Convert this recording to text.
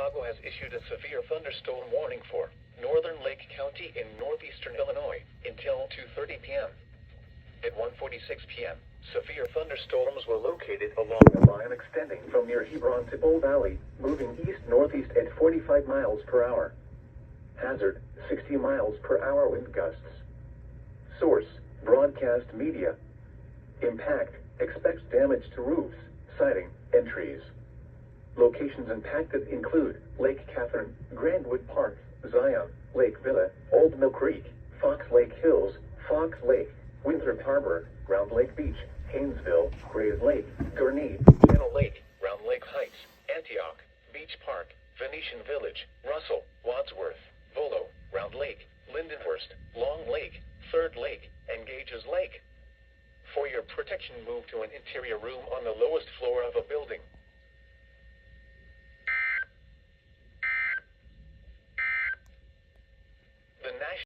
Chicago has issued a severe thunderstorm warning for northern Lake County in northeastern Illinois until 2:30 p.m. At 1:46 p.m., severe thunderstorms were located along the line extending from near Hebron to Bull Valley, moving east-northeast at 45 miles per hour. Hazard, 60 miles per hour wind gusts. Source, broadcast media. Impact, expects damage to roofs, siding, and trees. Locations impacted include Lake Catherine, Grandwood Park, Zion, Lake Villa, Old Mill Creek, Fox Lake Hills, Fox Lake, Winthrop Harbor, Round Lake Beach, Haynesville, Grave Lake, Gurnee, Channel Lake, Round Lake Heights, Antioch, Beach Park, Venetian Village, Russell, Wadsworth, Volo, Round Lake, Lindenhurst, Long Lake, Third Lake, and Gages Lake. For your protection, move to an interior room on the lowest floor of a building. The National